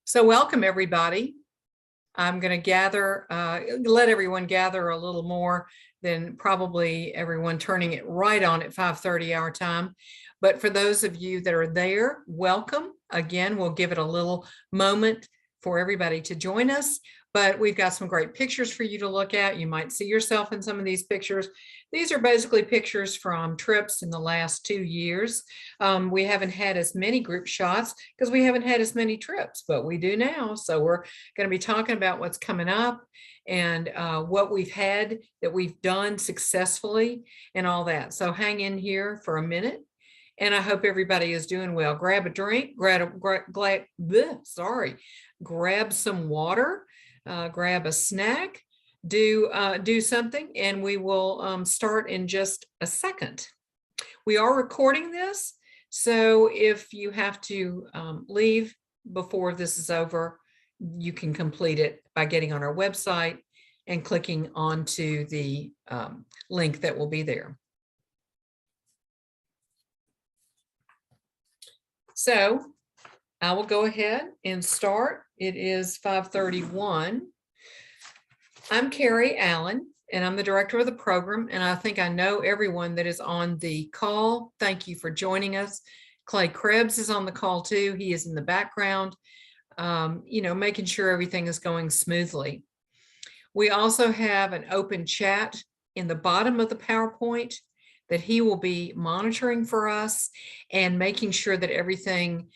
So welcome everybody. I'm going to let everyone gather a little more than probably everyone turning it right on at 5:30 our time. But for those of you that are there, welcome. Again, we'll give it a little moment for everybody to join us. But we've got some great pictures for you to look at. You might see yourself in some of these pictures. These are basically pictures from trips in the last 2 years. We haven't had as many group shots because we haven't had as many trips, but we do now. So we're going to be talking about what's coming up and what we've had that we've done successfully and all that. So hang in here for a minute. And I hope everybody is doing well. Grab a drink, grab some water, grab a snack, do something, and we will start in just a second. We are recording this, so if you have to leave before this is over, you can complete it by getting on our website and clicking onto the link that will be there. So I will go ahead and start. It is 5:31. I'm Carrie Allen, and I'm the director of the program, and I think I know everyone that is on the call. Thank you for joining us. Clay Krebs is on the call too. He is in the background, making sure everything is going smoothly. We also have an open chat in the bottom of the PowerPoint that he will be monitoring for us and making sure that everything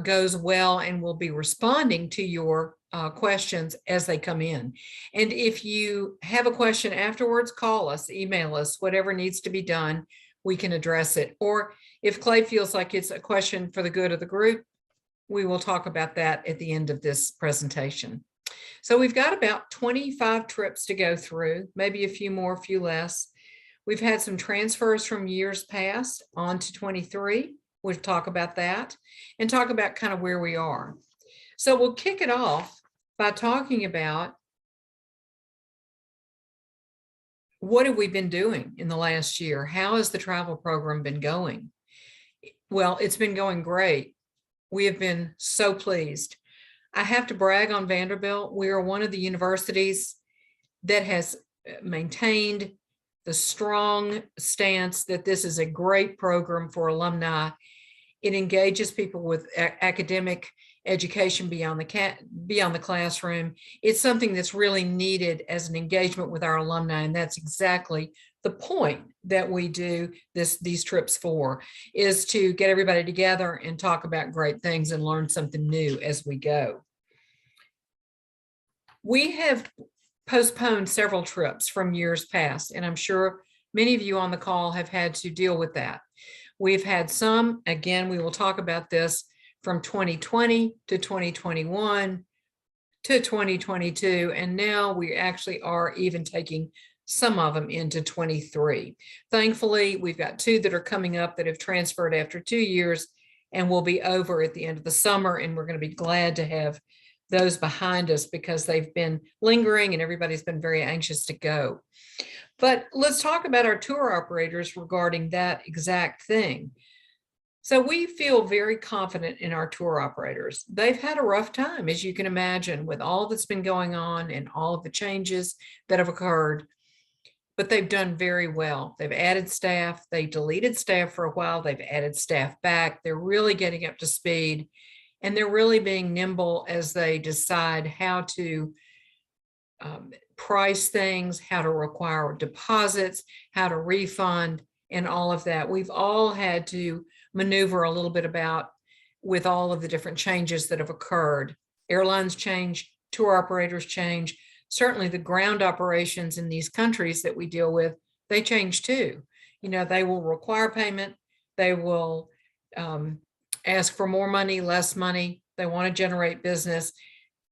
goes well, and will be responding to your questions as they come in. And if you have a question afterwards, call us, email us, whatever needs to be done, we can address it. Or if Clay feels like it's a question for the good of the group, we will talk about that at the end of this presentation. So we've got about 25 trips to go through, maybe a few more, a few less. We've had some transfers from years past on to 23. We'll talk about that and talk about kind of where we are. So we'll kick it off by talking about what have we been doing in the last year? How has the travel program been going? Well, it's been going great. We have been so pleased. I have to brag on Vanderbilt. We are one of the universities that has maintained the strong stance that this is a great program for alumni. It engages people with academic education beyond the classroom. It's something that's really needed as an engagement with our alumni, and that's exactly the point that we do these trips for, is to get everybody together and talk about great things and learn something new as we go. We have postponed several trips from years past, and I'm sure many of you on the call have had to deal with that. We've had some, again, we will talk about this, from 2020 to 2021 to 2022, and now we actually are even taking some of them into 23. Thankfully, we've got 2 that are coming up that have transferred after 2 years and will be over at the end of the summer, and we're going to be glad to have those behind us because they've been lingering and everybody's been very anxious to go. But let's talk about our tour operators regarding that exact thing. So we feel very confident in our tour operators. They've had a rough time, as you can imagine, with all that's been going on and all of the changes that have occurred, but they've done very well. They've added staff, they deleted staff for a while, they've added staff back. They're really getting up to speed, and they're really being nimble as they decide how to price things, how to require deposits, how to refund, and all of that. We've all had to maneuver a little bit about with all of the different changes that have occurred. Airlines change, tour operators change. Certainly the ground operations in these countries that we deal with, they change too. They will require payment. They will ask for more money, less money. They want to generate business.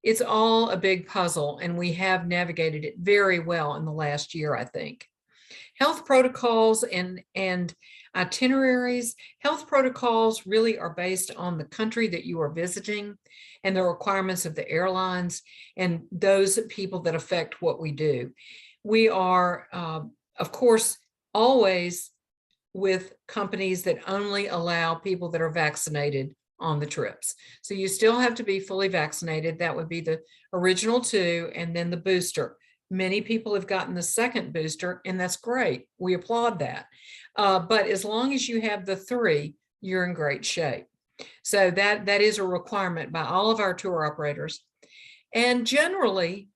It's all a big puzzle, and we have navigated it very well in the last year, I think. Health protocols and itineraries. Health protocols really are based on the country that you are visiting and the requirements of the airlines and those people that affect what we do. We are, of course, always with companies that only allow people that are vaccinated on the trips. So you still have to be fully vaccinated. That would be the original 2 and then the booster. Many people have gotten the second booster, and that's great. We applaud that. But as long as you have the 3, you're in great shape. So that is a requirement by all of our tour operators. And generally,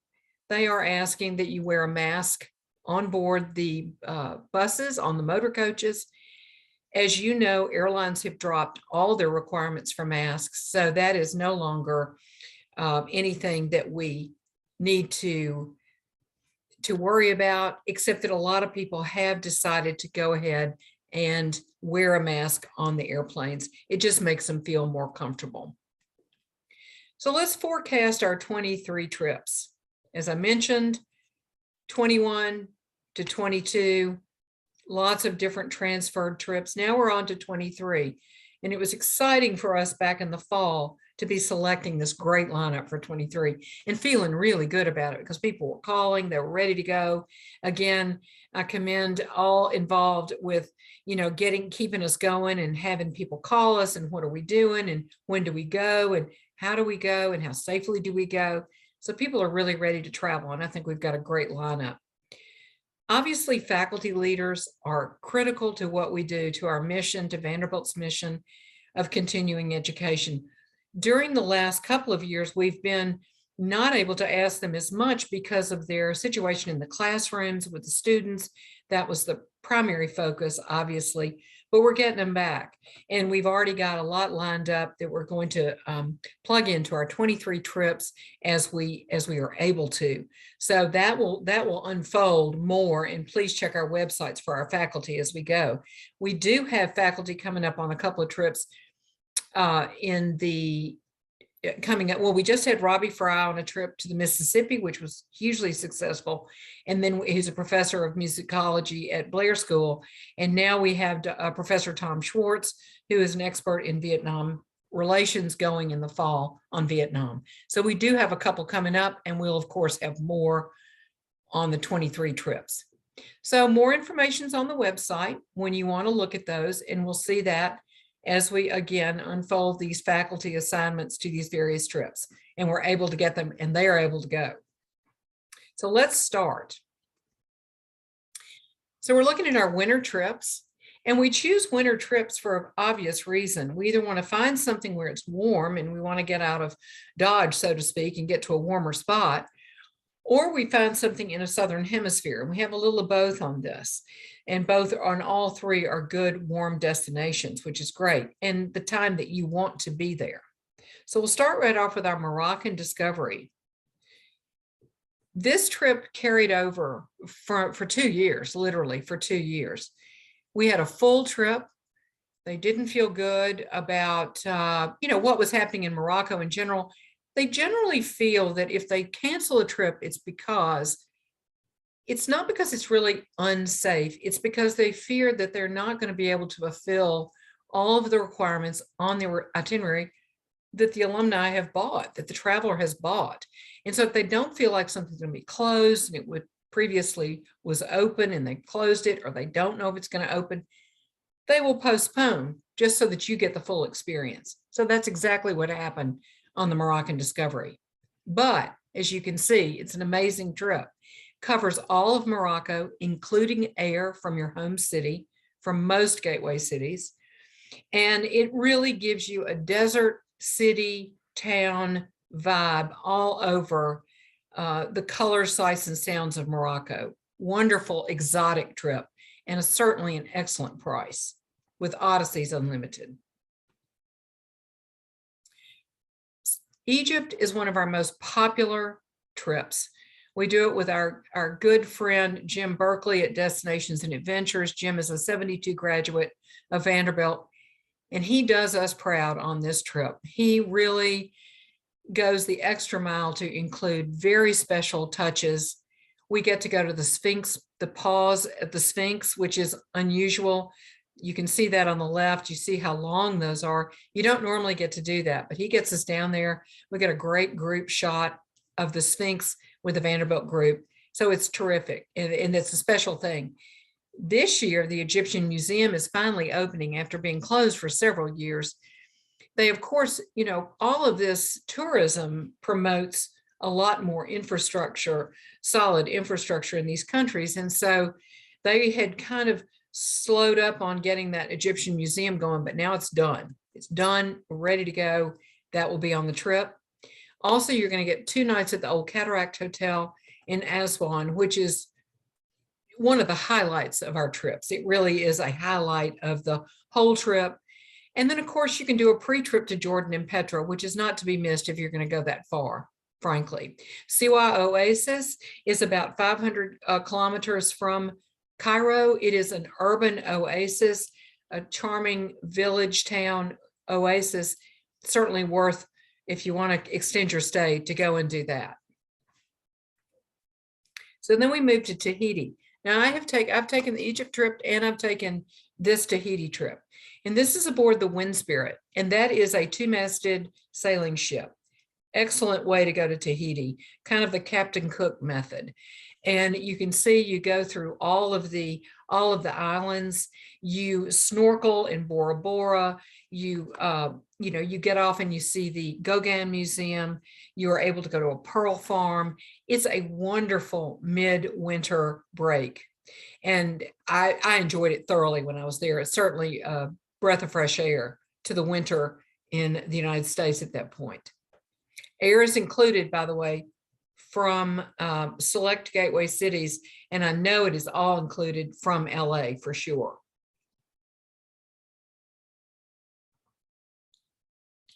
they are asking that you wear a mask on board the buses, on the motor coaches. As you know, airlines have dropped all their requirements for masks. So that is no longer anything that we need to worry about, except that a lot of people have decided to go ahead and wear a mask on the airplanes. It just makes them feel more comfortable. So let's forecast our 23 trips. As I mentioned, 21 to 22, lots of different transferred trips. Now we're on to 23. And it was exciting for us back in the fall to be selecting this great lineup for 23 and feeling really good about it because people were calling, they were ready to go. Again, I commend all involved with, keeping us going and having people call us and what are we doing and when do we go and how do we go and how safely do we go? So people are really ready to travel, and I think we've got a great lineup. Obviously, faculty leaders are critical to what we do, to our mission, to Vanderbilt's mission of continuing education. During the last couple of years, we've been not able to ask them as much because of their situation in the classrooms with the students. That was the primary focus, obviously, but we're getting them back. And we've already got a lot lined up that we're going to plug into our 23 trips as we are able to. So that will unfold more, and please check our websites for our faculty as we go. We do have faculty coming up on a couple of trips coming up. Well, we just had Robbie Fry on a trip to the Mississippi, which was hugely successful. And then he's a professor of musicology at Blair School. And now we have Professor Tom Schwartz, who is an expert in Vietnam relations, going in the fall on Vietnam. So we do have a couple coming up, and we'll of course have more on the 23 trips. So more information's on the website when you want to look at those, and we'll see that as we again unfold these faculty assignments to these various trips, and we're able to get them and they are able to go. So let's start. So we're looking at our winter trips, and we choose winter trips for an obvious reason. We either want to find something where it's warm and we want to get out of Dodge, so to speak, and get to a warmer spot, or we find something in a southern hemisphere. And we have a little of both on this. And all 3 are good warm destinations, which is great, and the time that you want to be there. So we'll start right off with our Moroccan discovery. This trip carried over for 2 years, literally for 2 years. We had a full trip. They didn't feel good about what was happening in Morocco in general. They generally feel that if they cancel a trip, it's not because it's really unsafe. It's because they fear that they're not going to be able to fulfill all of the requirements on their itinerary that the alumni have bought, that the traveler has bought. And so if they don't feel like something's going to be closed and it would previously was open and they closed it, or they don't know if it's going to open, they will postpone just so that you get the full experience. So that's exactly what happened on the Moroccan discovery. But as you can see, it's an amazing trip. Covers all of Morocco, including air from your home city, from most gateway cities. And it really gives you a desert city town vibe all over the colors, sights, and sounds of Morocco. Wonderful, exotic trip, and certainly an excellent price with Odysseys Unlimited. Egypt is one of our most popular trips. We do it with our good friend, Jim Berkeley at Destinations and Adventures. Jim is a 72 graduate of Vanderbilt, and he does us proud on this trip. He really goes the extra mile to include very special touches. We get to go to the Sphinx, the pause at the Sphinx, which is unusual. You can see that on the left. You see how long those are. You don't normally get to do that, but he gets us down there. We get a great group shot of the Sphinx with the Vanderbilt group. So it's terrific, and it's a special thing. This year, the Egyptian Museum is finally opening after being closed for several years. They, of course, all of this tourism promotes a lot more infrastructure, solid infrastructure in these countries. And so they had kind of slowed up on getting that Egyptian museum going, but now it's done. It's done, ready to go. That will be on the trip. Also, you're going to get 2 nights at the Old Cataract Hotel in Aswan, which is one of the highlights of our trips. It really is a highlight of the whole trip. And then, of course, you can do a pre-trip to Jordan and Petra, which is not to be missed if you're going to go that far, frankly. Siwa Oasis is about 500 kilometers from Cairo. It is an urban oasis, a charming village town oasis, certainly worth, if you want to extend your stay, to go and do that. So then we moved to Tahiti. Now I've taken the Egypt trip and I've taken this Tahiti trip. And this is aboard the Wind Spirit, and that is a 2-masted sailing ship. Excellent way to go to Tahiti, kind of the Captain Cook method. And you can see you go through all of the islands. You snorkel in Bora Bora. You get off and you see the Gauguin Museum. You are able to go to a pearl farm. It's a wonderful midwinter break. And I enjoyed it thoroughly when I was there. It's certainly a breath of fresh air to the winter in the United States at that point. Air is included, by the way, from select gateway cities, and I know it is all included from LA for sure.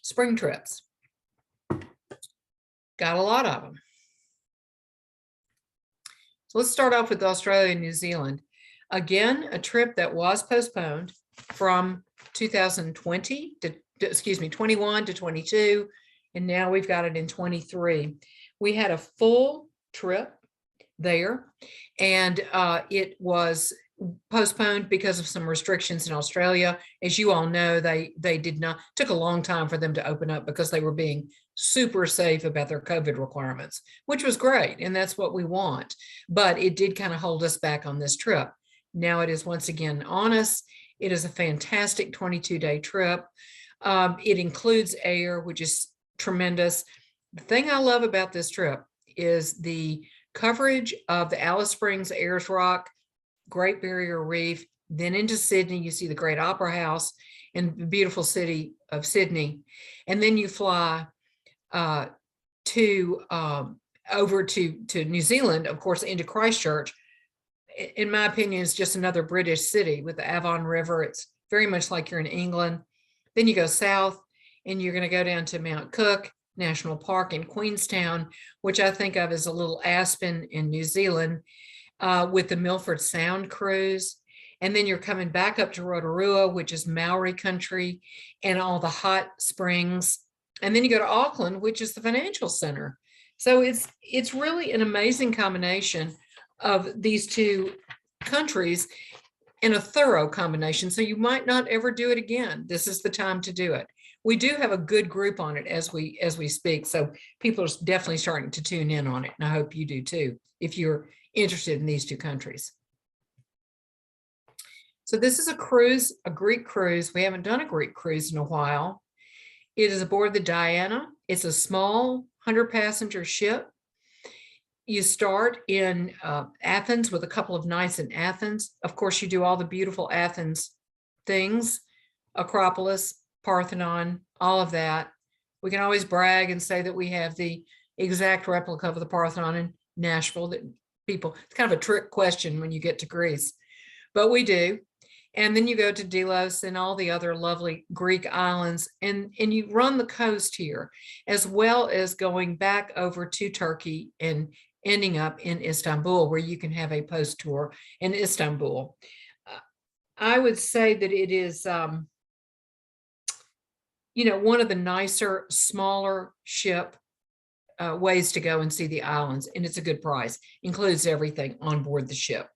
Spring trips. Got a lot of them. So let's start off with Australia and New Zealand. Again, a trip that was postponed from 2020 to, 21 to 22, and now we've got it in 23. We had a full trip there, and it was postponed because of some restrictions in Australia. As you all know, they did not, took a long time for them to open up because they were being super safe about their COVID requirements, which was great, and that's what we want. But it did kind of hold us back on this trip. Now it is once again on us. It is a fantastic 22-day trip. It includes air, which is tremendous. The thing I love about this trip is the coverage of the Alice Springs, Ayers Rock, Great Barrier Reef, then into Sydney. You see the Great Opera House in the beautiful city of Sydney. And then you fly over to New Zealand, of course, into Christchurch. In my opinion, it's just another British city with the Avon River. It's very much like you're in England. Then you go south and you're going to go down to Mount Cook National Park in Queenstown, which I think of as a little Aspen in New Zealand, with the Milford Sound cruise. And then you're coming back up to Rotorua, which is Maori country, and all the hot springs. And then you go to Auckland, which is the financial center. So it's really an amazing combination of these two countries in a thorough combination. So you might not ever do it again. This is the time to do it. We do have a good group on it as we speak. So people are definitely starting to tune in on it. And I hope you do too, if you're interested in these two countries. So this is a cruise, a Greek cruise. We haven't done a Greek cruise in a while. It is aboard the Diana. It's a small 100-passenger ship. You start in Athens with a couple of nights in Athens. Of course, you do all the beautiful Athens things, Acropolis, Parthenon, all of that. We can always brag and say that we have the exact replica of the Parthenon in Nashville. That people, it's kind of a trick question when you get to Greece, but we do. And then you go to Delos and all the other lovely Greek islands, and you run the coast here, as well as going back over to Turkey and ending up in Istanbul, where you can have a post tour in Istanbul. I would say that it is, one of the nicer, smaller ship ways to go and see the islands, and it's a good price. Includes everything on board the ship.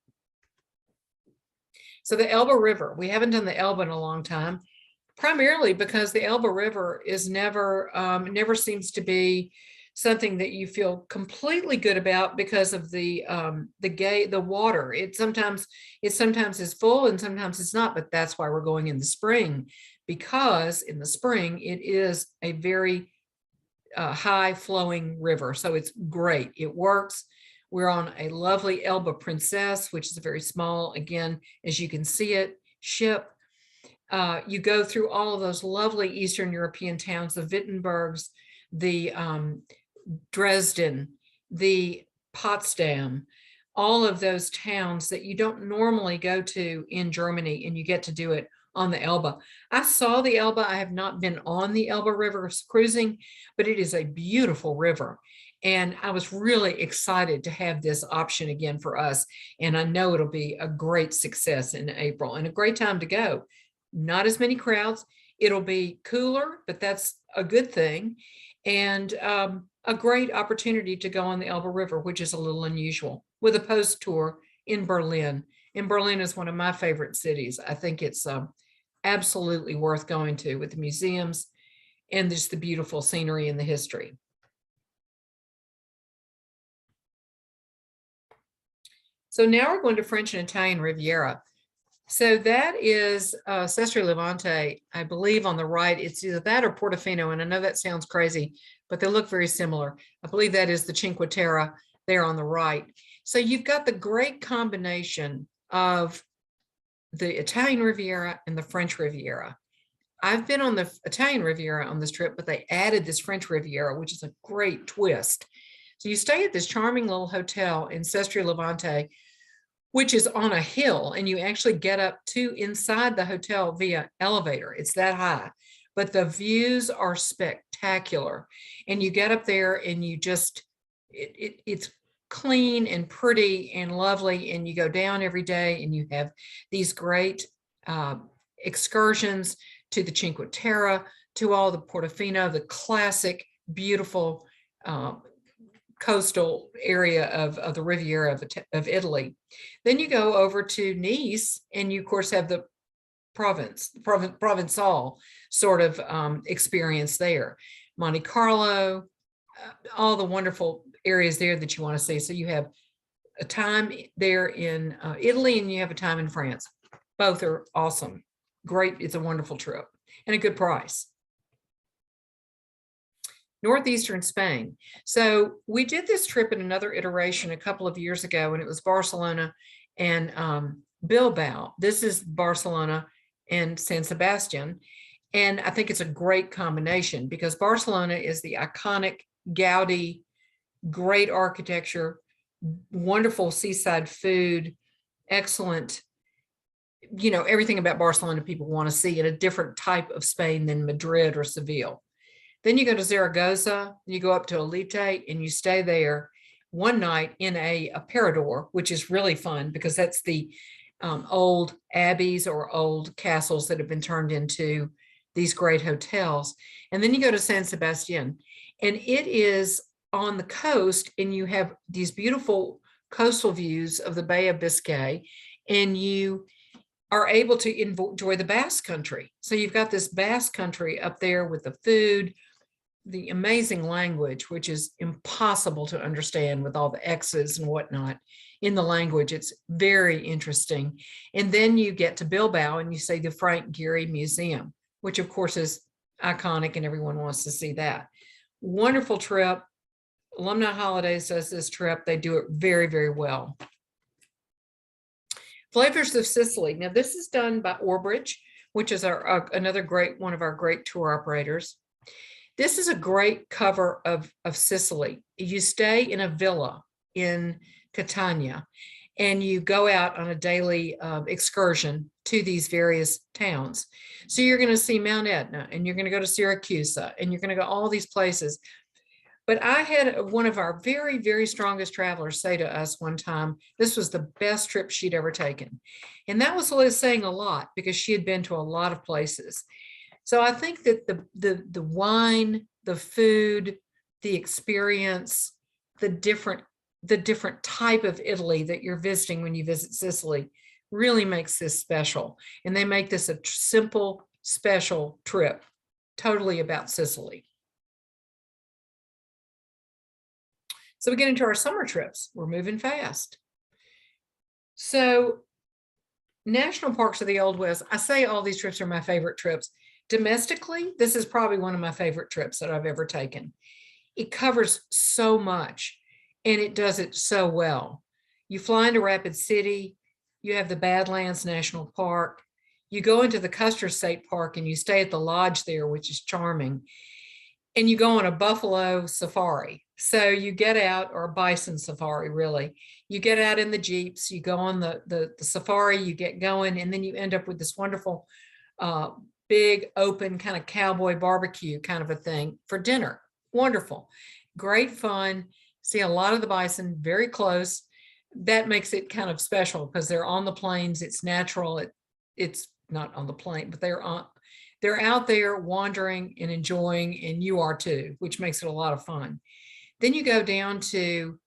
So the Elbe River, we haven't done the Elbe in a long time, primarily because the Elbe River is never seems to be something that you feel completely good about because of the water. It sometimes is full and sometimes it's not, but that's why we're going in the spring, because in the spring, it is a very high flowing river. So it's great. It works. We're on a lovely Elba Princess, which is a very small, again, as you can see it, ship. You go through all of those lovely Eastern European towns, the Wittenbergs, the Dresden, the Potsdam, all of those towns that you don't normally go to in Germany, and you get to do it on the Elbe. I saw the Elbe. I have not been on the Elbe River cruising, but it is a beautiful river. And I was really excited to have this option again for us. And I know it'll be a great success in April and a great time to go. Not as many crowds. It'll be cooler, but that's a good thing. And a great opportunity to go on the Elbe River, which is a little unusual, with a post tour in Berlin. And Berlin is one of my favorite cities. I think it's absolutely worth going to, with the museums and just the beautiful scenery and the history. So now we're going to French and Italian Riviera. So that is Sestri Levante, I believe on the right. It's either that or Portofino. And I know that sounds crazy, but they look very similar. I believe that is the Cinque Terre there on the right. So you've got the great combination of the Italian Riviera and the French Riviera. I've been on the Italian Riviera on this trip, but they added this French Riviera, which is a great twist. So you stay at this charming little hotel in Sestri Levante, which is on a hill, and you actually get up to inside the hotel via elevator. It's that high, but the views are spectacular. And you get up there and you just, it's clean and pretty and lovely. And you go down every day and you have these great excursions to the Cinque Terre, to all the Portofino, the classic, beautiful coastal area of the Riviera of Italy. Then you go over to Nice, and you of course have the Provençal sort of experience there. Monte Carlo, all the wonderful areas there that you want to see. So you have a time there in Italy, and you have a time in France. Both are awesome. Great. It's a wonderful trip and a good price. Northeastern Spain. So we did this trip in another iteration a couple of years ago, and it was Barcelona and Bilbao. This is Barcelona and San Sebastian. And I think it's a great combination because Barcelona is the iconic Gaudi, great architecture, wonderful seaside food, excellent, you know, everything about Barcelona people want to see in a different type of Spain than Madrid or Seville. Then you go to Zaragoza, you go up to Elite, and you stay there one night in a parador, which is really fun because that's the old abbeys or old castles that have been turned into these great hotels. And then you go to San Sebastian, and it is on the coast, and you have these beautiful coastal views of the Bay of Biscay, and you are able to enjoy the Basque Country. So you've got this Basque Country up there with the food, the amazing language, which is impossible to understand with all the X's and whatnot in the language. It's very interesting. And then you get to Bilbao and you see the Frank Gehry Museum, which of course is iconic and everyone wants to see that. Wonderful trip. Alumni Holidays does this trip. They do it very, very well. Flavors of Sicily. Now this is done by Orbridge, which is another great, one of our great tour operators. This is a great cover of Sicily. You stay in a villa in Catania, and you go out on a daily excursion to these various towns. So you're going to see Mount Etna, and you're going to go to Syracuse, and you're going to go all these places. But I had one of our very, very strongest travelers say to us one time, this was the best trip she'd ever taken. And that was saying a lot because she had been to a lot of places. So I think that the wine, the food, the experience, the different type of Italy that you're visiting when you visit Sicily really makes this special. And they make this a simple, special trip, totally about Sicily. So we get into our summer trips. We're moving fast. So national parks of the Old West, I say all these trips are my favorite trips. Domestically, this is probably one of my favorite trips that I've ever taken. It covers so much and it does it so well. You fly into Rapid City, you have the Badlands National Park, you go into the Custer State Park and you stay at the lodge there, which is charming, and you go on a buffalo safari. So you get out, or a bison safari, really. You get out in the Jeeps, you go on the safari, you get going, and then you end up with this wonderful big open kind of cowboy barbecue kind of a thing for dinner. Wonderful, great fun. See a lot of the bison very close. That makes it kind of special because they're on the plains. It's natural. It's not on the plane, but they're out there wandering and enjoying, and you are too, which makes it a lot of fun. Then you go down to,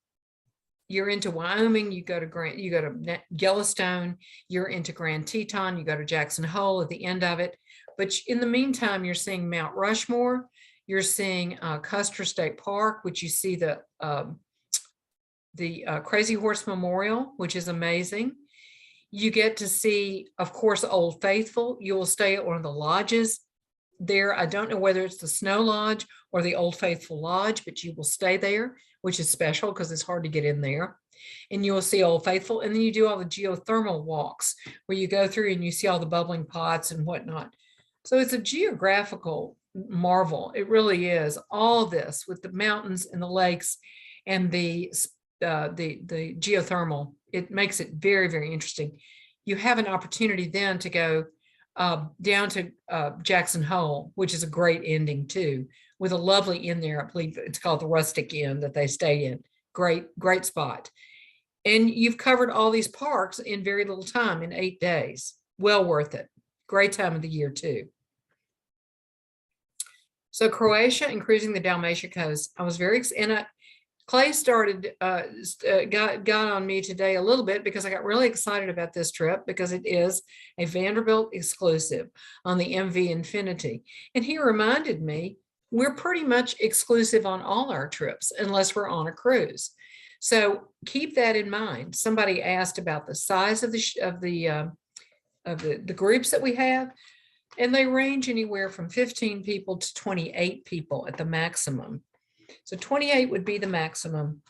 you're into Wyoming, you go to Yellowstone, you're into Grand Teton, you go to Jackson Hole at the end of it. But in the meantime, you're seeing Mount Rushmore, you're seeing Custer State Park, which you see the Crazy Horse Memorial, which is amazing. You get to see, of course, Old Faithful. You will stay at one of the lodges there. I don't know whether it's the Snow Lodge or the Old Faithful Lodge, but you will stay there, which is special because it's hard to get in there. And you will see Old Faithful. And then you do all the geothermal walks where you go through and you see all the bubbling pots and whatnot. So it's a geographical marvel. It really is. All this with the mountains and the lakes and the geothermal, it makes it very, very interesting. You have an opportunity then to go down to Jackson Hole, which is a great ending too, with a lovely inn there. I believe it's called the Rustic Inn that they stay in. Great, great spot. And you've covered all these parks in very little time, in 8 days. Well worth it. Great time of the year too. So Croatia and cruising the Dalmatian coast. I was very excited. Clay got on me today a little bit because I got really excited about this trip because it is a Vanderbilt exclusive on the MV Infinity. And he reminded me, we're pretty much exclusive on all our trips unless we're on a cruise. So keep that in mind. Somebody asked about the size of the groups that we have, and they range anywhere from 15 people to 28 people at the maximum. So 28 would be the maximum.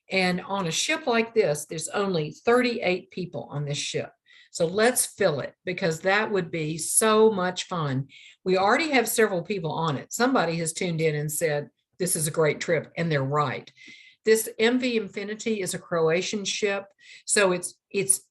And on a ship like this, there's only 38 people on this ship. So let's fill it because that would be so much fun. We already have several people on it. Somebody has tuned in and said, this is a great trip, and they're right. This MV Infinity is a Croatian ship. So it's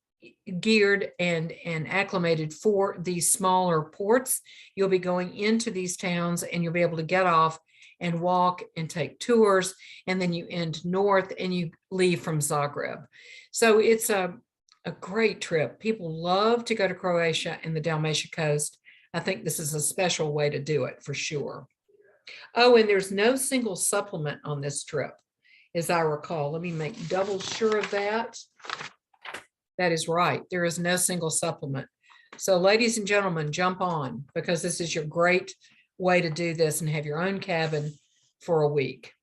geared and acclimated for these smaller ports. You'll be going into these towns and you'll be able to get off and walk and take tours, and then you end north and you leave from Zagreb. So it's a great trip. People love to go to Croatia and the Dalmatian coast. I think this is a special way to do it for sure. Oh, and there's no single supplement on this trip, as I recall. Let me make double sure of that. That is right. There is no single supplement. So ladies and gentlemen, jump on because this is your great way to do this and have your own cabin for a week.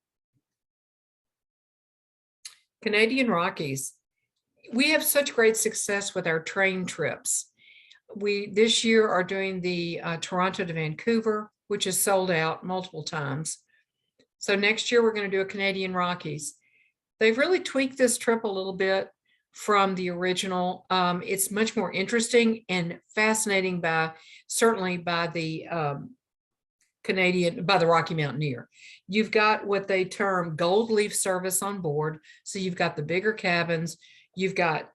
Canadian Rockies. We have such great success with our train trips. We this year are doing the Toronto to Vancouver, which is sold out multiple times. So next year we're going to do a Canadian Rockies. They've really tweaked this trip a little bit from the original. It's much more interesting and fascinating certainly by the Rocky Mountaineer. You've got what they term gold leaf service on board. So you've got the bigger cabins, you've got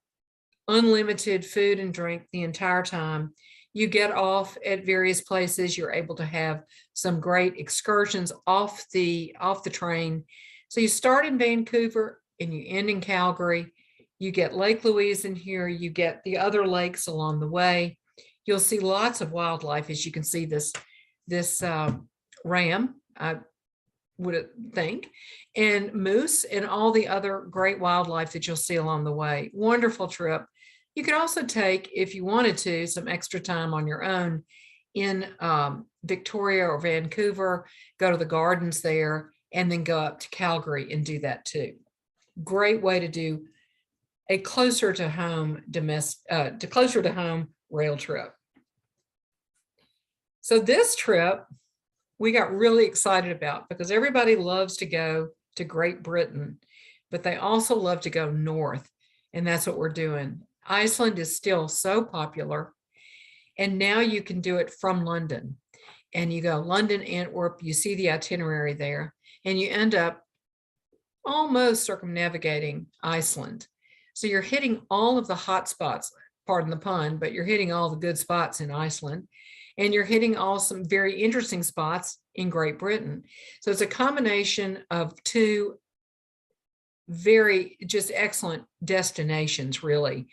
unlimited food and drink the entire time. You get off at various places. You're able to have some great excursions off the train. So you start in Vancouver and you end in Calgary. You get Lake Louise in here. You get the other lakes along the way. You'll see lots of wildlife, as you can see this ram, I would think, and moose and all the other great wildlife that you'll see along the way. Wonderful trip. You could also take, if you wanted to, some extra time on your own in Victoria or Vancouver, go to the gardens there, and then go up to Calgary and do that too. Great way to do a closer to home rail trip. So this trip we got really excited about because everybody loves to go to Great Britain, but they also love to go north. And that's what we're doing. Iceland is still so popular. And now you can do it from London. And you go London, Antwerp, you see the itinerary there, and you end up almost circumnavigating Iceland. So you're hitting all of the hot spots, pardon the pun, but you're hitting all the good spots in Iceland. And you're hitting all some very interesting spots in Great Britain. So it's a combination of two very just excellent destinations, really.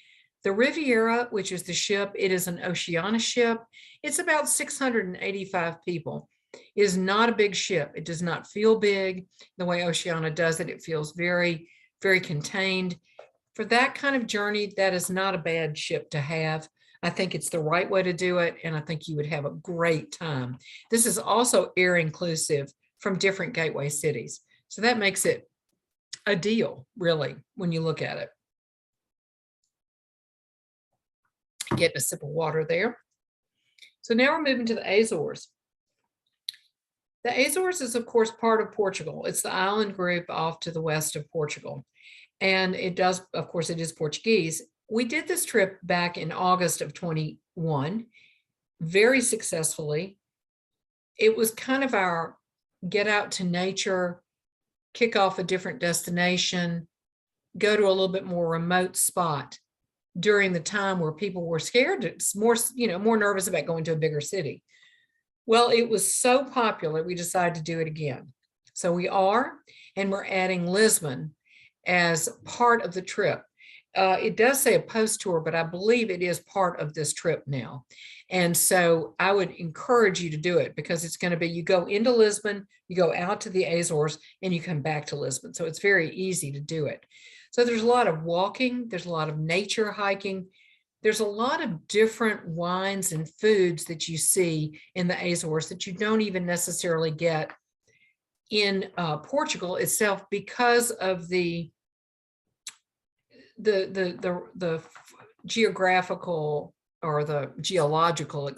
The Riviera, which is the ship, it is an Oceania ship. It's about 685 people. It is not a big ship. It does not feel big the way Oceania does it. It feels very, very contained. For that kind of journey, that is not a bad ship to have. I think it's the right way to do it, and I think you would have a great time. This is also air inclusive from different gateway cities. So that makes it a deal, really, when you look at it. Getting a sip of water there. So now we're moving to the Azores. The Azores is, of course, part of Portugal. It's the island group off to the west of Portugal. And it does, of course, it is Portuguese. We did this trip back in August of 21, very successfully. It was kind of our get out to nature, kick off a different destination, go to a little bit more remote spot during the time where people were scared, more nervous about going to a bigger city. Well, it was so popular, we decided to do it again. So we are, and we're adding Lisbon as part of the trip. It does say a post tour, but I believe it is part of this trip now. And so I would encourage you to do it because it's going to be, you go into Lisbon, you go out to the Azores, and you come back to Lisbon. So it's very easy to do it. So there's a lot of walking, there's a lot of nature hiking. There's a lot of different wines and foods that you see in the Azores that you don't even necessarily get in Portugal itself because of the geographical or the geological,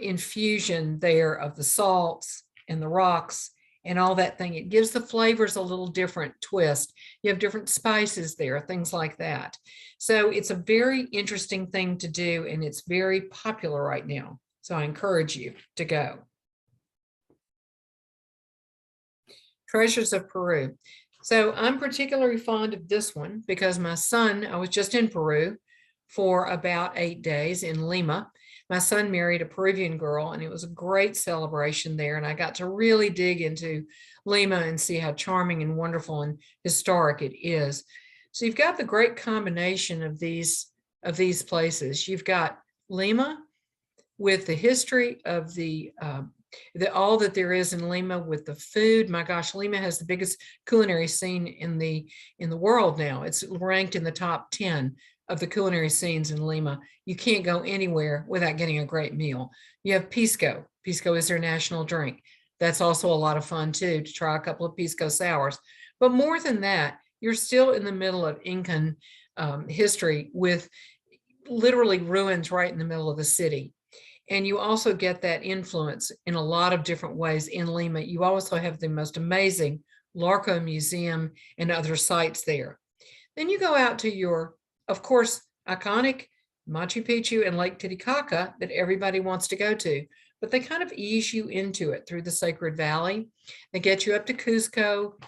infusion there of the salts and the rocks and all that thing. It gives the flavors a little different twist. You have different spices there, things like that. So it's a very interesting thing to do, and it's very popular right now. So I encourage you to go. Treasures of Peru. So I'm particularly fond of this one because my son, I was just in Peru for about 8 days in Lima. My son married a Peruvian girl, and it was a great celebration there. And I got to really dig into Lima and see how charming and wonderful and historic it is. So you've got the great combination of these places. You've got Lima with the history of all that there is in Lima with the food. My gosh, Lima has the biggest culinary scene in the world now. It's ranked in the top 10 of the culinary scenes in Lima. You can't go anywhere without getting a great meal. You have pisco. Pisco is their national drink. That's also a lot of fun too, to try a couple of pisco sours. But more than that, you're still in the middle of Incan history with literally ruins right in the middle of the city. And you also get that influence in a lot of different ways in Lima. You also have the most amazing Larco Museum and other sites there. Then you go out to your, of course, iconic Machu Picchu and Lake Titicaca that everybody wants to go to, but they kind of ease you into it through the Sacred Valley. They get you up to Cusco.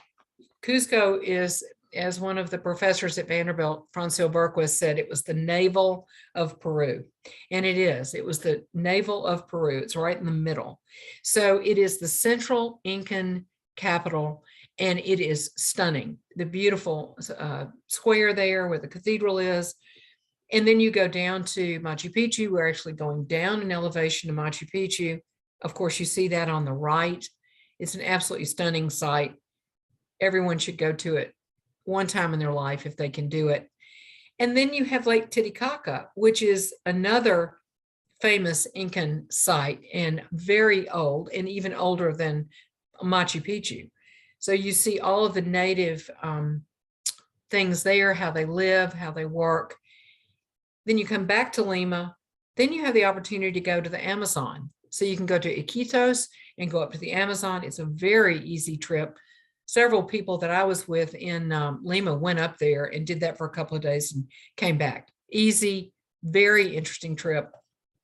Cusco is, as one of the professors at Vanderbilt, Francil Berquist, said, it was the navel of Peru. And it is. It was the navel of Peru. It's right in the middle. So it is the central Incan capital, and it is stunning. The beautiful square there where the cathedral is. And then you go down to Machu Picchu. We're actually going down in elevation to Machu Picchu. Of course, you see that on the right. It's an absolutely stunning site. Everyone should go to it one time in their life if they can do it. And then you have Lake Titicaca, which is another famous Incan site and very old, and even older than Machu Picchu. So you see all of the native things there, how they live, how they work. Then you come back to Lima, Then you have the opportunity to go to the Amazon. So you can go to Iquitos and go up to the Amazon. It's a very easy trip. Several people that I was with in Lima went up there and did that for a couple of days and came back. Easy, very interesting trip,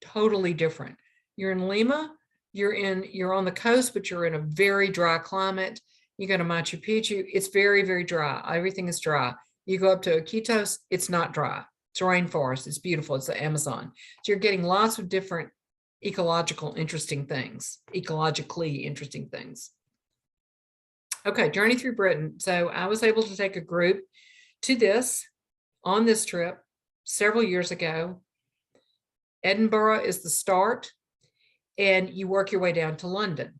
totally different. You're in Lima, you're on the coast, but you're in a very dry climate. You go to Machu Picchu, it's very, very dry. Everything is dry. You go up to Iquitos, it's not dry. It's a rainforest. It's beautiful. It's the Amazon. So you're getting lots of different ecologically interesting things. Okay, journey through Britain. So I was able to take a group to this on this trip several years ago. Edinburgh is the start, and you work your way down to London.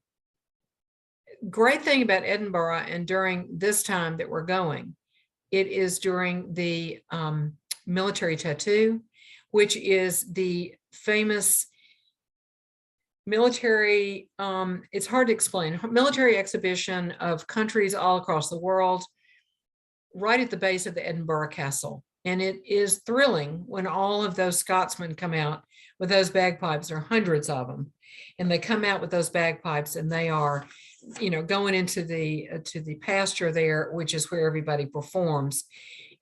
Great thing about Edinburgh, and during this time that we're going, it is during the military tattoo, which is the famous military, it's hard to explain, military exhibition of countries all across the world, right at the base of the Edinburgh Castle. And it is thrilling when all of those Scotsmen come out with those bagpipes. There are hundreds of them. And they come out with those bagpipes, and they are, going into the pasture there, which is where everybody performs.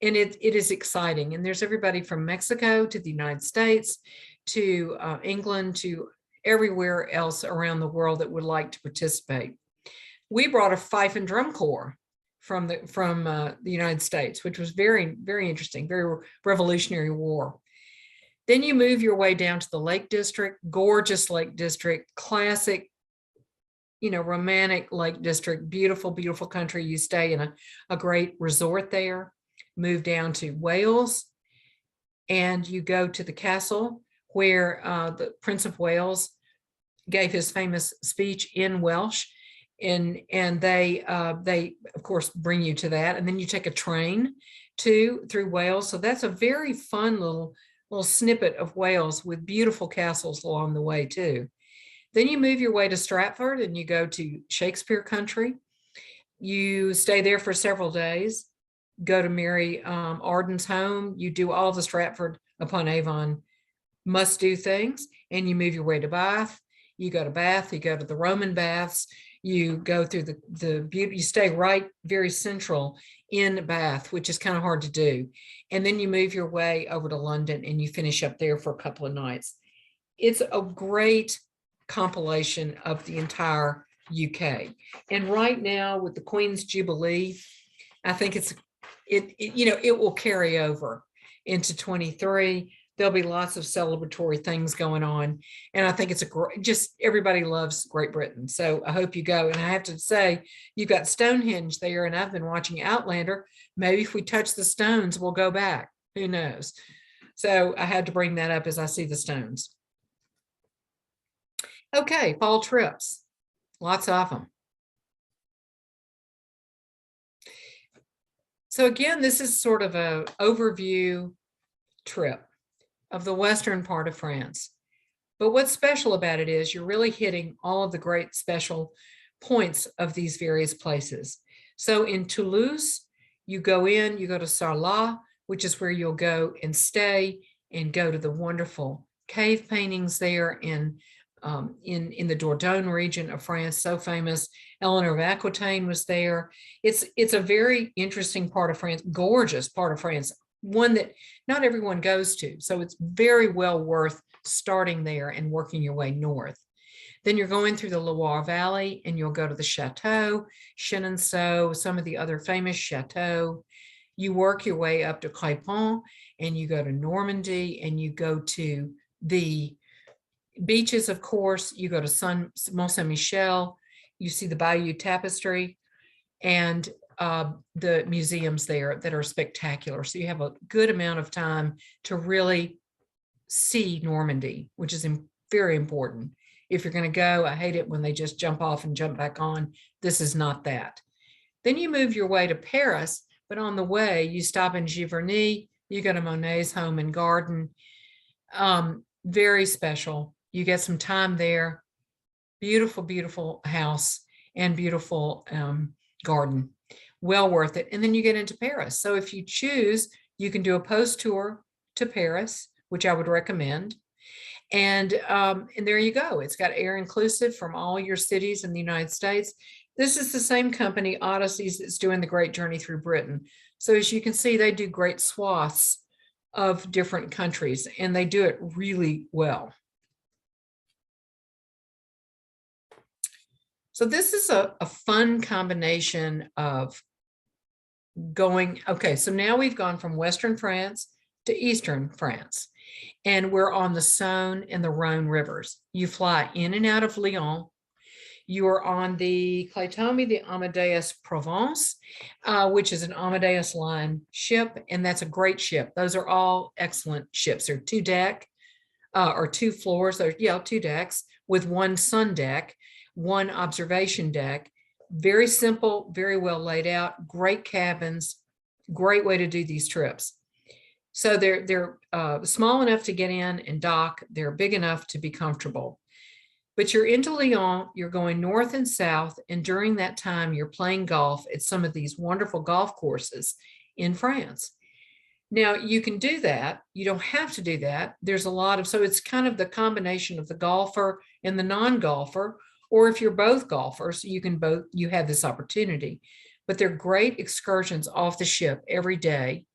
And it is exciting. And there's everybody from Mexico to the United States to England to everywhere else around the world that would like to participate. We brought a fife and drum corps from the United States, which was very, very interesting, very Revolutionary War. Then you move your way down to the Lake District, gorgeous Lake District, classic, romantic Lake District, beautiful, beautiful country. You stay in a great resort there, move down to Wales, and you go to the castle where the Prince of Wales gave his famous speech in Welsh. And they of course bring you to that, and then you take a train through Wales. So that's a very fun little snippet of Wales with beautiful castles along the way too. Then you move your way to Stratford and you go to Shakespeare country. You stay there for several days, go to Mary Arden's home. You do all the Stratford upon Avon must do things, and you move your way to Bath. You go to Bath, you go to the Roman baths, you go through the beauty, you stay right very central in Bath, which is kind of hard to do. And then you move your way over to London and you finish up there for a couple of nights. It's a great compilation of the entire UK. And right now with the Queen's Jubilee, I think it will carry over into 23. There'll be lots of celebratory things going on. And I think it's just everybody loves Great Britain. So I hope you go. And I have to say, you've got Stonehenge there, and I've been watching Outlander. Maybe if we touch the stones, we'll go back. Who knows? So I had to bring that up as I see the stones. Okay, fall trips. Lots of them. So again, this is sort of an overview trip of the western part of France. But what's special about it is you're really hitting all of the great special points of these various places. So in Toulouse, you go to Sarlat, which is where you'll go and stay and go to the wonderful cave paintings there in the Dordogne region of France, so famous. Eleanor of Aquitaine was there. It's a very interesting part of France, gorgeous part of France, one that not everyone goes to. So it's very well worth starting there and working your way north. Then you're going through the Loire Valley and you'll go to the Chateau, Chenonceau, some of the other famous chateaux. You work your way up to Crépin and you go to Normandy and you go to the beaches, of course. You go to Mont Saint-Michel, you see the Bayeux Tapestry and the museums there that are spectacular. So you have a good amount of time to really see Normandy, which is very important. If you're going to go, I hate it when they just jump off and jump back on. This is not that. Then you move your way to Paris, but on the way you stop in Giverny, you go to Monet's home and garden. Very special. You get some time there. Beautiful, beautiful house and beautiful garden. Well worth it. And then you get into Paris. So if you choose, you can do a post tour to Paris, which I would recommend. And there you go. It's got air inclusive from all your cities in the United States. This is the same company, Odysseys, that's doing the Great Journey Through Britain. So as you can see, they do great swaths of different countries, and they do it really well. So this is a fun combination of going, okay, so now we've gone from Western France to Eastern France, and we're on the Saône and the Rhone rivers. You fly in and out of Lyon. You are on the Claytomi, the Amadeus Provence, which is an Amadeus line ship, and that's a great ship. Those are all excellent ships. They're 2-deck or 2 floors, or 2 decks with 1 sun deck, 1 observation deck. Very simple, very well laid out, great cabins, great way to do these trips. So they're small enough to get in and dock. They're big enough to be comfortable. But you're into Lyon, you're going north and south, and during that time, you're playing golf at some of these wonderful golf courses in France. Now, you can do that. You don't have to do that. There's a lot of, so it's kind of the combination of the golfer and the non-golfer, or if you're both golfers, you have this opportunity. But they're great excursions off the ship every day.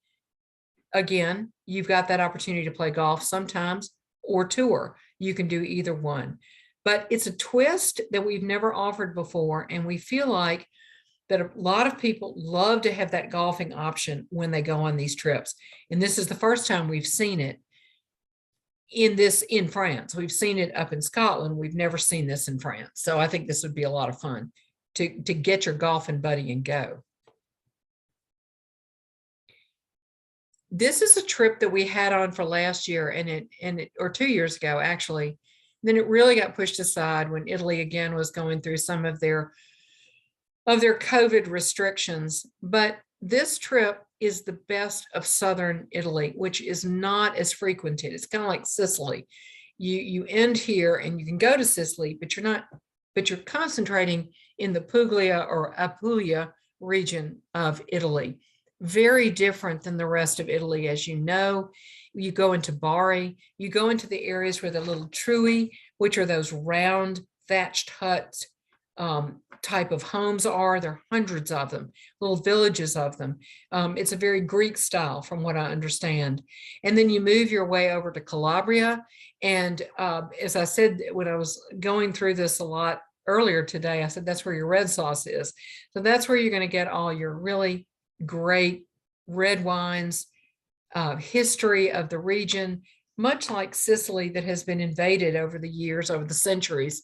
Again, you've got that opportunity to play golf sometimes or tour. You can do either one. But it's a twist that we've never offered before, and we feel like that a lot of people love to have that golfing option when they go on these trips. And this is the first time we've seen it in France. We've seen it up in Scotland. We've never seen this in France. So I think this would be a lot of fun to get your golfing buddy and go. This is a trip that we had on for last year or 2 years ago, actually. Then it really got pushed aside when Italy again was going through some of their COVID restrictions. But this trip is the best of southern Italy, which is not as frequented. It's kind of like Sicily. You end here and you can go to Sicily, but you're concentrating in the Puglia or Apulia region of Italy. Very different than the rest of Italy, as you know. You go into Bari, you go into the areas where the little trui, which are those round thatched huts type of homes are. There are hundreds of them, little villages of them. It's a very Greek style from what I understand. And then you move your way over to Calabria. And as I said, when I was going through this a lot earlier today, I said, that's where your red sauce is. So that's where you're going to get all your really great red wines, history of the region, much like Sicily that has been invaded over the years, over the centuries.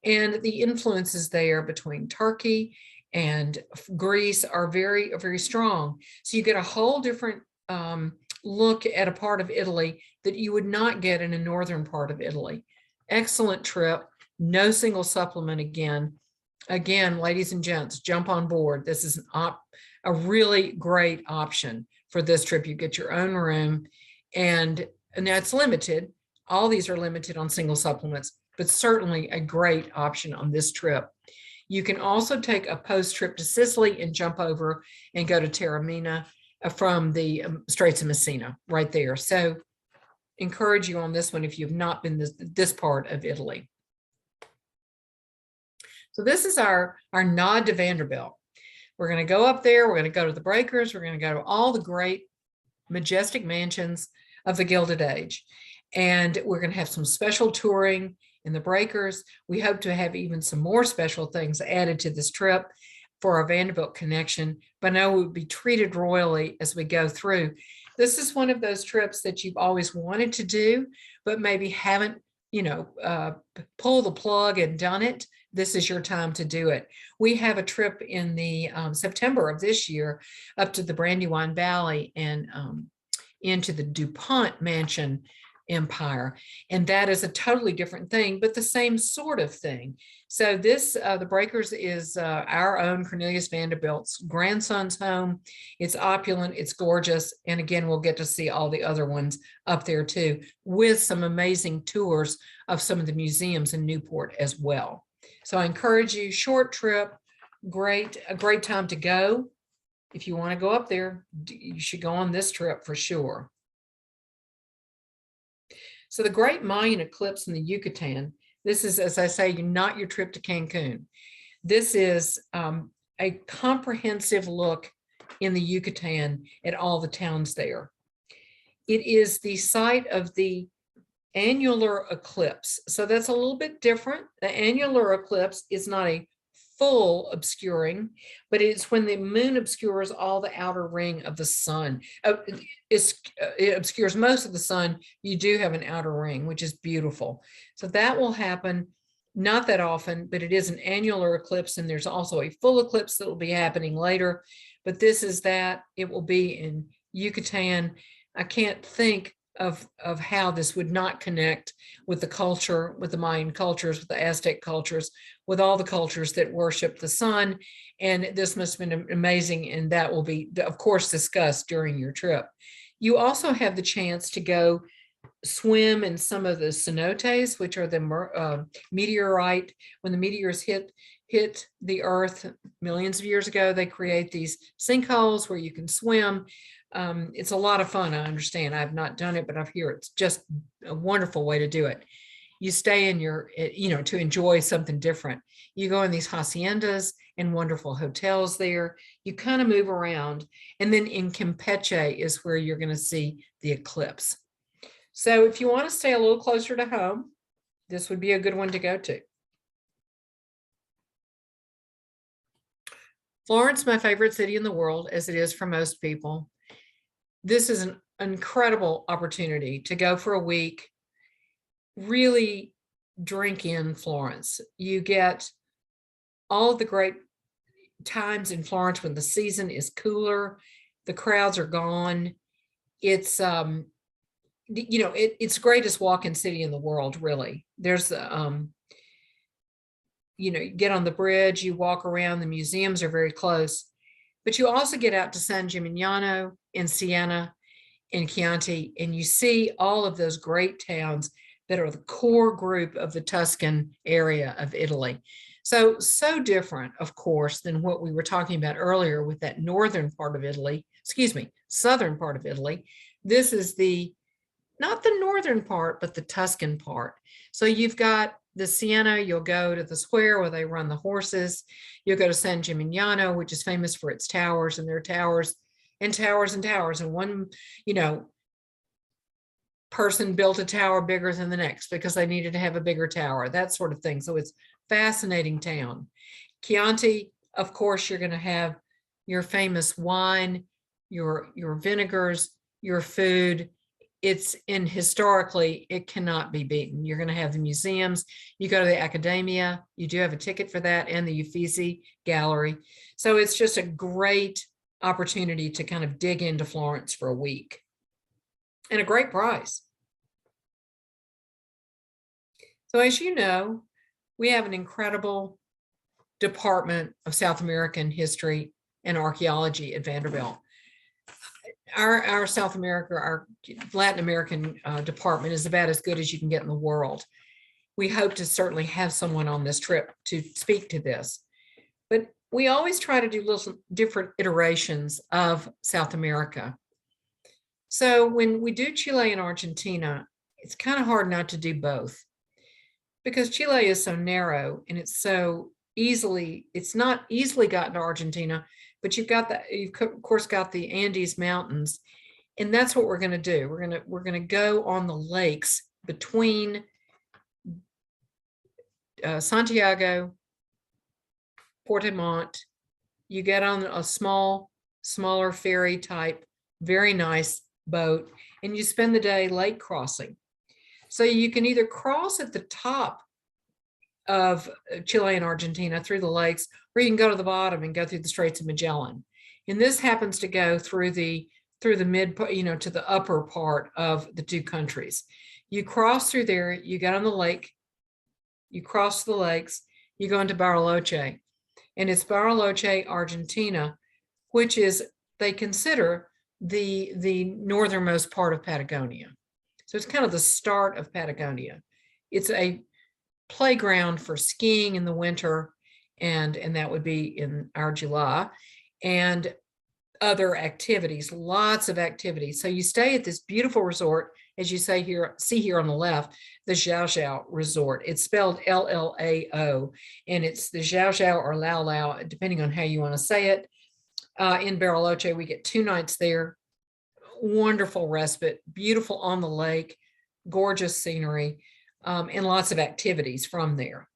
And the influences there between Turkey and Greece are very, very strong. So you get a whole different look at a part of Italy that you would not get in a northern part of Italy. Excellent trip. No single supplement again. Again, ladies and gents, jump on board. This is a really great option for this trip. You get your own room, and now it's limited. All these are limited on single supplements, but certainly a great option on this trip. You can also take a post trip to Sicily and jump over and go to Taormina from the Straits of Messina right there. So encourage you on this one if you've not been this part of Italy. So this is our nod to Vanderbilt. We're going to go up there. We're going to go to the breakers. We're going to go to all the great majestic mansions of the Gilded Age. And we're going to have some special touring in the breakers. We hope to have even some more special things added to this trip for our Vanderbilt connection, but I know we'll be treated royally as we go through. This is one of those trips that you've always wanted to do, but maybe haven't, pulled the plug and done it. This is your time to do it. We have a trip in the September of this year up to the Brandywine Valley and into the DuPont Mansion Empire. And that is a totally different thing, but the same sort of thing. So this, the Breakers is our own Cornelius Vanderbilt's grandson's home. It's opulent, it's gorgeous. And again, we'll get to see all the other ones up there too, with some amazing tours of some of the museums in Newport as well. So I encourage you, short trip, a great time to go. If you want to go up there, you should go on this trip for sure. So the Great Mayan eclipse in the Yucatan, this is, as I say, not your trip to Cancun. This is a comprehensive look in the Yucatan at all the towns there. It is the site of the annular eclipse. So that's a little bit different. The annular eclipse is not a full obscuring, but it's when the moon obscures all the outer ring of the sun. It obscures most of the sun. You do have an outer ring, which is beautiful. So that will happen not that often, but it is an annular eclipse, and there's also a full eclipse that will be happening later. But this is that. It will be in Yucatan. I can't think of how this would not connect with the culture, with the Mayan cultures, with the Aztec cultures, with all the cultures that worship the sun. And this must have been amazing. And that will be, of course, discussed during your trip. You also have the chance to go swim in some of the cenotes, which are the meteorite. When the meteors hit the earth millions of years ago, they create these sinkholes where you can swim. It's a lot of fun. I understand. I've not done it, but I've heard it's just a wonderful way to do it. You stay in your, to enjoy something different. You go in these haciendas and wonderful hotels there. You kind of move around. And then in Campeche is where you're going to see the eclipse. So if you want to stay a little closer to home, this would be a good one to go to. Florence, my favorite city in the world, as it is for most people. This is an incredible opportunity to go for a week, really drink in Florence. You get all of the great times in Florence when the season is cooler, the crowds are gone. It's, it's the greatest walk-in city in the world, really. There's, you get on the bridge, you walk around, the museums are very close. But you also get out to San Gimignano in Siena and Chianti, and you see all of those great towns that are the core group of the Tuscan area of Italy. So different, of course, than what we were talking about earlier with that northern part of Italy, southern part of Italy. This is not the northern part, but the Tuscan part. So you've got the Siena, you'll go to the square where they run the horses. You'll go to San Gimignano, which is famous for its towers, and there are towers and towers and towers. And one, person built a tower bigger than the next because they needed to have a bigger tower, that sort of thing. So it's fascinating town. Chianti, of course, you're going to have your famous wine, your vinegars, your food. Historically, it cannot be beaten. You're going to have the museums. You go to the Accademia. You do have a ticket for that, and the Uffizi Gallery. So it's just a great opportunity to kind of dig into Florence for a week. And a great price. So as you know, we have an incredible Department of South American History and Archaeology at Vanderbilt. Our South America, our Latin American department is about as good as you can get in the world. We hope to certainly have someone on this trip to speak to this. But we always try to do little different iterations of South America. So when we do Chile and Argentina, it's kind of hard not to do both because Chile is so narrow and it's not easily gotten to Argentina, but you've of course got the Andes Mountains, and that's what we're going to do. We're going to go on the lakes between Santiago, Portimont. You get on a smaller ferry type, very nice boat, and you spend the day lake crossing. So you can either cross at the top of Chile and Argentina through the lakes, or you can go to the bottom and go through the Straits of Magellan. And this happens to go through the mid, to the upper part of the two countries. You cross through there, you get on the lake, you cross the lakes, you go into Bariloche, and it's Bariloche, Argentina, which is, they consider the northernmost part of Patagonia. So it's kind of the start of Patagonia. It's a playground for skiing in the winter, and that would be in our July. And other activities, lots of activities. So you stay at this beautiful resort, as you see here on the left, the Xiao Xiao Resort. It's spelled L-L-A-O, and it's the Xiao Xiao or Lao Lao, depending on how you want to say it. In Bariloche, we get 2 nights there. Wonderful respite, beautiful on the lake, gorgeous scenery, and lots of activities from there.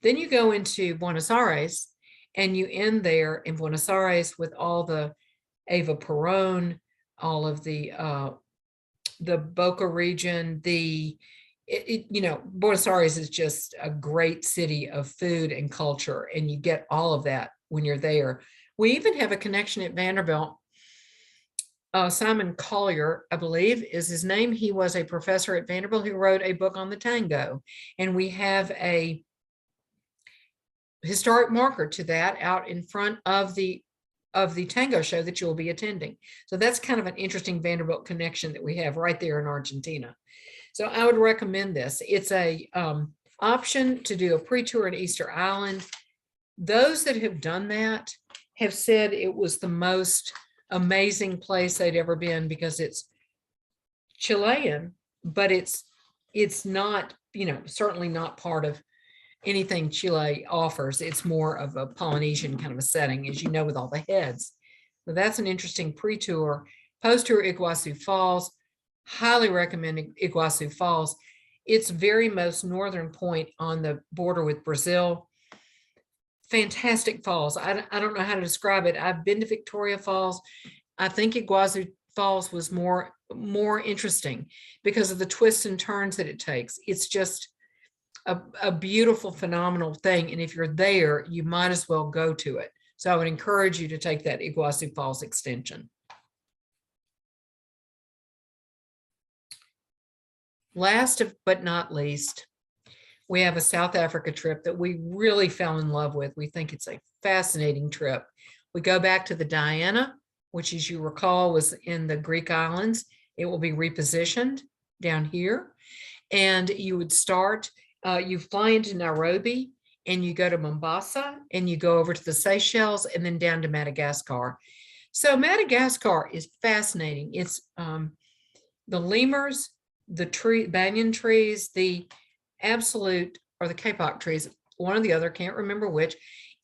Then you go into Buenos Aires, and you end there in Buenos Aires with all the Eva Perón, all of the Boca region. Buenos Aires is just a great city of food and culture, and you get all of that when you're there. We even have a connection at Vanderbilt. Simon Collier, I believe, is his name. He was a professor at Vanderbilt who wrote a book on the tango, and we have a historic marker to that out in front of the tango show that you'll be attending. So that's kind of an interesting Vanderbilt connection that we have right there in Argentina. So I would recommend this. It's a option to do a pre-tour at Easter Island. Those that have done that have said it was the most amazing place they'd ever been, because it's Chilean, but it's not, certainly not part of anything Chile offers. It's more of a Polynesian kind of a setting, as you know, with all the heads. So that's an interesting pre-tour. Post-tour, Iguazu Falls. Highly recommend Iguazu Falls. It's very most northern point on the border with Brazil. Fantastic falls. I don't know how to describe it. I've been to Victoria Falls. I think Iguazu Falls was more interesting because of the twists and turns that it takes. It's just a beautiful, phenomenal thing. And if you're there, you might as well go to it. So I would encourage you to take that Iguazu Falls extension. Last but not least, we have a South Africa trip that we really fell in love with. We think it's a fascinating trip. We go back to the Diana, which, as you recall, was in the Greek islands. It will be repositioned down here. And you would start, you fly into Nairobi, and you go to Mombasa, and you go over to the Seychelles, and then down to Madagascar. So Madagascar is fascinating. It's the lemurs, the banyan trees, the absolute, or the kapok trees, one or the other, can't remember which.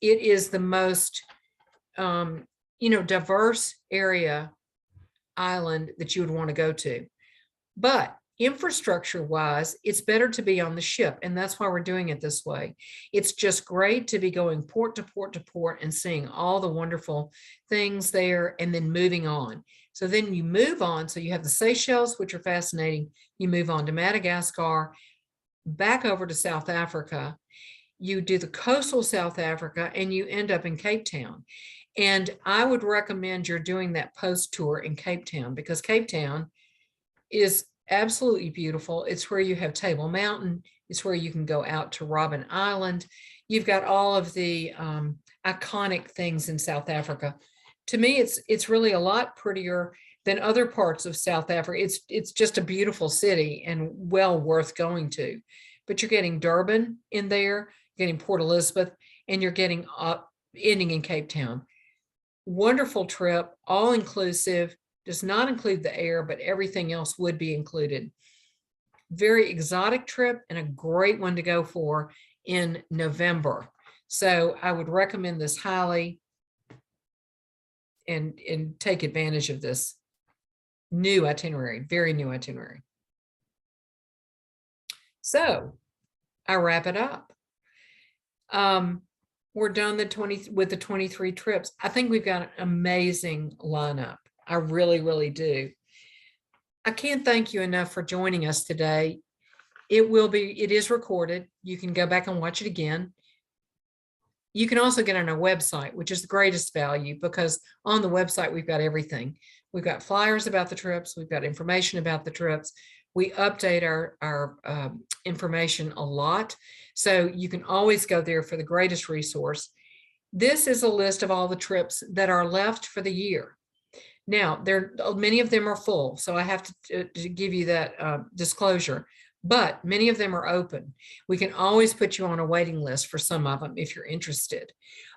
It is the most, diverse island that you would want to go to. But infrastructure wise, it's better to be on the ship. And that's why we're doing it this way. It's just great to be going port to port to port and seeing all the wonderful things there, and then moving on. So then you move on. So you have the Seychelles, which are fascinating. You move on to Madagascar, back over to South Africa. You do the coastal South Africa, and you end up in Cape Town. And I would recommend you're doing that post tour in Cape Town, because Cape Town is absolutely beautiful. It's where you have Table Mountain. It's where you can go out to Robben Island. You've got all of the iconic things in South Africa. To me, it's really a lot prettier than other parts of South Africa. It's just a beautiful city and well worth going to. But you're getting Durban in there, you're getting Port Elizabeth, and you're getting ending in Cape Town. Wonderful trip, all inclusive. Does not include the air, but everything else would be included. Very exotic trip, and a great one to go for in November. So I would recommend this highly, and take advantage of this new itinerary, very new itinerary. So I wrap it up. We're done with the 23 trips. I think we've got an amazing lineup. I really, really do. I can't thank you enough for joining us today. It is recorded. You can go back and watch it again. You can also get on our website, which is the greatest value, because on the website, we've got everything. We've got flyers about the trips. We've got information about the trips. We update our information a lot. So you can always go there for the greatest resource. This is a list of all the trips that are left for the year. Now, many of them are full, so I have to give you that disclosure. but many of them are open. We can always put you on a waiting list for some of them if you're interested.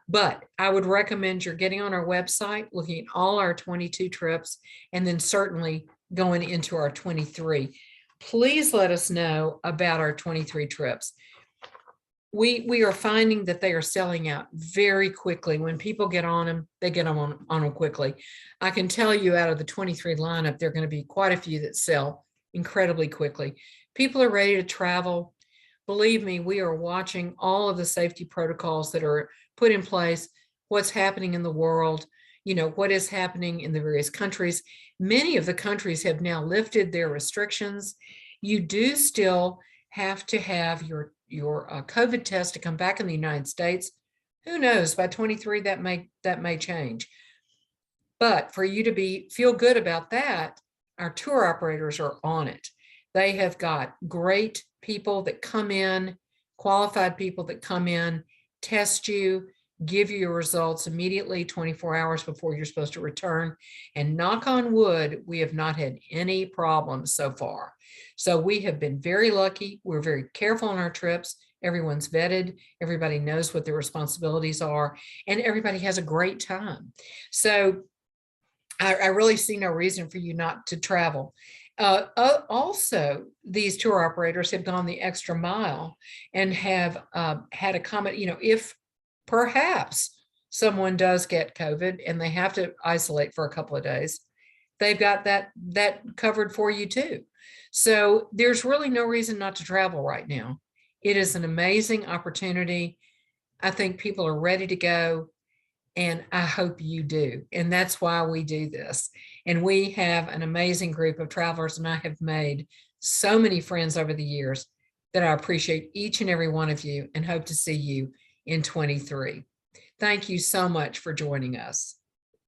But I would recommend you're getting on our website, looking at all our 22 trips, and then certainly going into our 23. Please let us know about our 23 trips. We are finding that they are selling out very quickly. When people get on them, they get on them quickly. I can tell you out of the 23 lineup, there are going to be quite a few that sell incredibly quickly. People are ready to travel. Believe me, we are watching all of the safety protocols that are put in place, what's happening in the world, what is happening in the various countries. Many of the countries have now lifted their restrictions. You do still have to have your COVID test to come back in the United States. Who knows, by 23, that may change. But for you to feel good about that, our tour operators are on it. They have got great people that come in, qualified people that come in, test you, give you your results immediately 24 hours before you're supposed to return. And knock on wood, we have not had any problems so far. So we have been very lucky. We're very careful on our trips. Everyone's vetted. Everybody knows what their responsibilities are, and everybody has a great time. So I really see no reason for you not to travel. Also, these tour operators have gone the extra mile and have had a comment, if perhaps someone does get COVID and they have to isolate for a couple of days, they've got that covered for you too. So there's really no reason not to travel right now. It is an amazing opportunity. I think people are ready to go, and I hope you do. And that's why we do this. And we have an amazing group of travelers, and I have made so many friends over the years that I appreciate each and every one of you and hope to see you in 23. Thank you so much for joining us.